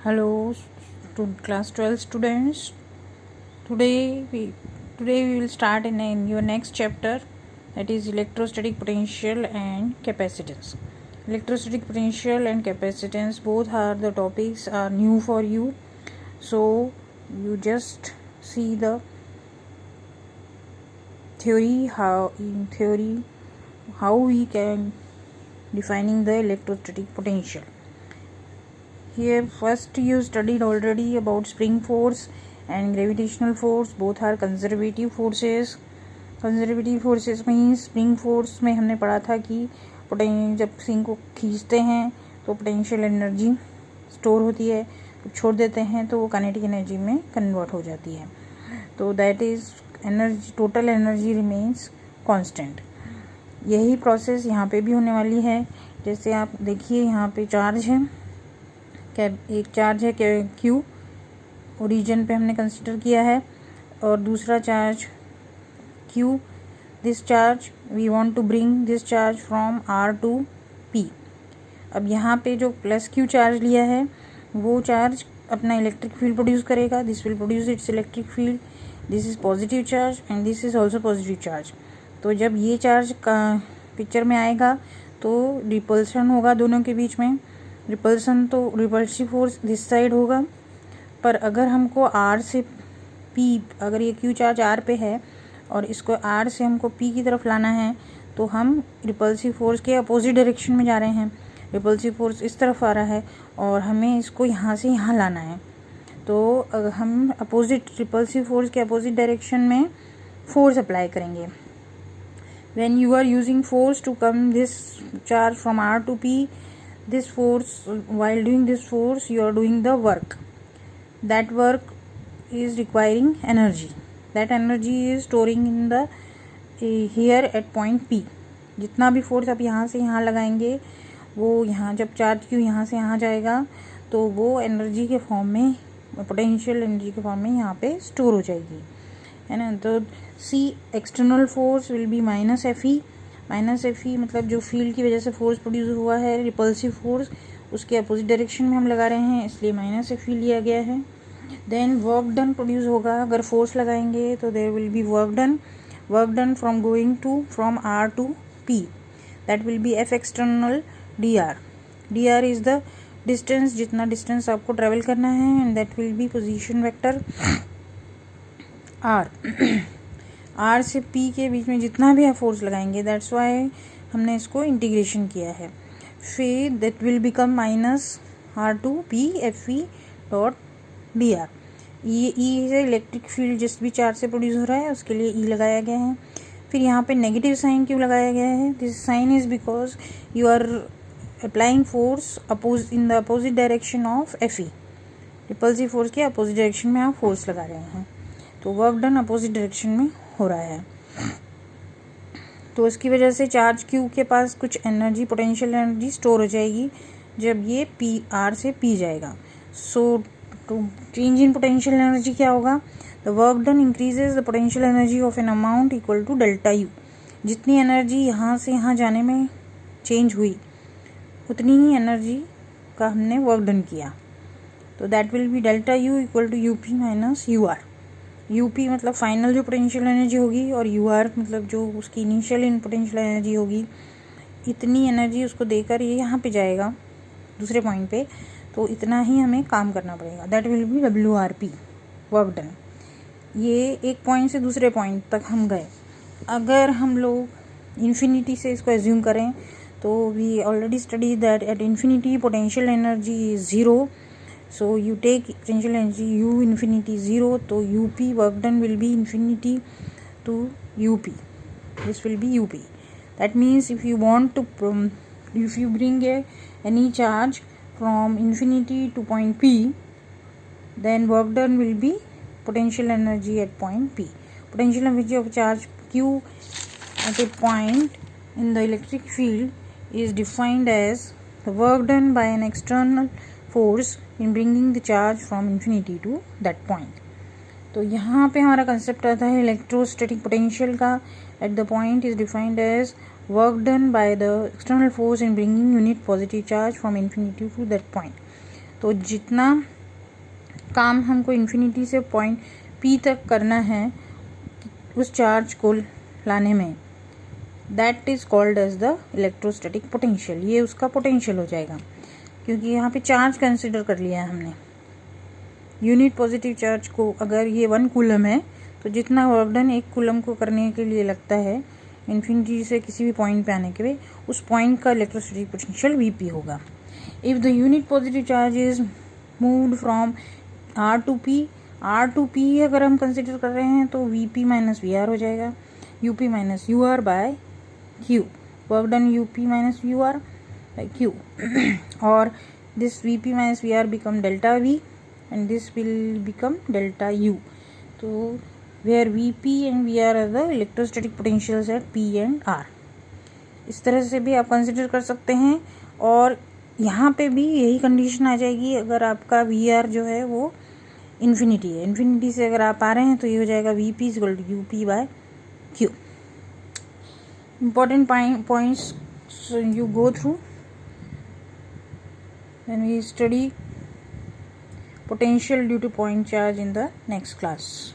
Hello to class 12 students. Today we will start in your next chapter, that is electrostatic potential and capacitance. Electrostatic potential and capacitance, both are the topics are new for you, so you just see the theory, how we can defining the electrostatic potential. Here first you studied already about spring force and gravitational force. Both are conservative forces. Conservative forces means spring force में हमने पढ़ा था कि जब spring को खींचते हैं तो पोटेंशियल एनर्जी स्टोर होती है, जब छोड़ देते हैं तो वो काइनेटिक एनर्जी में कन्वर्ट हो जाती है. तो that is energy, total energy remains constant. यही प्रोसेस यहाँ पे भी होने वाली है. जैसे आप देखिए यहाँ पे चार्ज है, एक चार्ज है क्यू, ओरिजिन पे हमने कंसिडर किया है, और दूसरा charge Q. This charge we want to bring this charge from R to P. अब यहाँ पे जो प्लस क्यू चार्ज लिया है वो चार्ज अपना इलेक्ट्रिक फील्ड प्रोड्यूस करेगा. This will produce it's electric field. This is positive charge and this is also positive charge. तो जब ये चार्ज का पिक्चर में आएगा तो रिपल्सन होगा दोनों के बीच में. रिपल्सन तो रिपल्सिव फोर्स दिस साइड होगा. पर अगर हमको आर से पी, अगर ये क्यू चार्ज आर पे है और इसको आर से हमको पी की तरफ लाना है तो हम रिपल्सिव फोर्स के अपोजिट डायरेक्शन में जा रहे हैं. रिपल्सिव फोर्स इस तरफ आ रहा है और हमें इसको यहाँ से यहाँ लाना है. तो हम अपोजिट रिपल्सिव फोर्स के अपोजिट डायरेक्शन में फोर्स अप्लाई करेंगे. When you are using force to come this charge from R to P, this force, while doing this force you are doing the work. That work is requiring energy. That energy is storing in the here at point P. जितना भी force आप यहाँ से यहाँ लगाएंगे वो यहाँ जब चार्ज क्यू यहाँ से यहाँ जाएगा तो वो एनर्जी के फॉर्म में, पोटेंशियल एनर्जी के फॉर्म में यहाँ पे स्टोर हो जाएगी, है ना. तो see external force will be minus F E. Minus F E मतलब जो फील्ड की वजह से फोर्स प्रोड्यूस हुआ है, रिपल्सिव फोर्स, उसके अपोजिट डायरेक्शन में हम लगा रहे हैं, इसलिए माइनस एफ ई लिया गया है. देन वर्क डन प्रोड्यूस होगा. अगर फोर्स लगाएंगे तो there will be work done from going to from R to P. That will be F external D R. D R is the distance, जितना distance आपको travel करना है, and that will be position vector R. R से P के बीच में जितना भी आप फोर्स लगाएंगे, दैट्स वाई हमने इसको इंटीग्रेशन किया है. फिर that will become minus R to P F E dot D R. ये ई है इलेक्ट्रिक फील्ड जिस भी चार्ज से प्रोड्यूस हो रहा है उसके लिए ई लगाया गया है. फिर यहाँ पे नेगेटिव साइन क्यों लगाया गया है? This sign is because you are applying force in the opposite direction of F E. Repulsive force के अपोजिट डायरेक्शन में आप फोर्स लगा रहे हैं, तो वर्क डन अपोजिट डायरेक्शन में हो रहा है. तो इसकी वजह से चार्ज क्यू के पास कुछ एनर्जी, पोटेंशियल एनर्जी स्टोर हो जाएगी जब ये पी आर से पी जाएगा. So to change in potential energy क्या होगा? The work done increases the potential energy of an amount equal to delta U. जितनी एनर्जी यहाँ से यहाँ जाने में चेंज हुई उतनी ही एनर्जी का हमने वर्क डन किया. तो that will be delta U equal to U P minus U R. U P मतलब फाइनल जो पोटेंशियल एनर्जी होगी, और यू आर मतलब जो उसकी इनिशियल इन पोटेंशियल एनर्जी होगी. इतनी एनर्जी उसको देकर ये यहाँ पे जाएगा दूसरे पॉइंट पे, तो इतना ही हमें काम करना पड़ेगा. That will B W R P, work done. ये एक पॉइंट से दूसरे पॉइंट तक हम गए. अगर हम लोग इन्फिनिटी से इसको एज्यूम करें तो we already study that at infinity potential energy is zero. So you take potential energy u infinity 0, so up work done will be infinity to up. This will be up. That means if you want to if you bring any charge from infinity to point P, then work done will be potential energy at point P. Potential energy of charge Q at a point in the electric field is defined as the work done by an external force in bringing the charge from infinity to that point. तो यहाँ पे हमारा concept आता है electrostatic potential का. At the point is defined as work done by the external force in bringing unit positive charge from infinity to that point. तो जितना काम हमको इन्फिनिटी से पॉइंट P तक करना है उस चार्ज को लाने में, that is called as the electrostatic potential. ये उसका पोटेंशियल हो जाएगा, क्योंकि यहाँ पे चार्ज कंसिडर कर लिया है हमने। यूनिट पॉजिटिव चार्ज को अगर ये 1 कूलम है तो जितना वर्क डन 1 कूलम को करने के लिए लगता है इन्फिनिटी से किसी भी पॉइंट पे आने के लिए, उस पॉइंट का इलेक्ट्रोस्टैटिक पोटेंशियल Vp होगा। If the unit positive charge is moved from R to P अगर हम कंसिडर कर रहे हैं तो Vp माइनस VR हो जाएगा, UP minus UR by Q, work done UP minus UR by Q और this Vp minus VR become delta V and this will become delta U. So where Vp and VR are the electrostatic potentials at P and R. इस तरह से भी आप consider कर सकते हैं। और यहाँ पे भी यही कंडीशन आ जाएगी अगर आपका VR जो है वो इन्फिनिटी है। इन्फिनिटी से अगर आप आ रहे हैं तो ये हो जाएगा Vp equal to UP by Q। Important points you go through when we study potential due to point charge in the next class.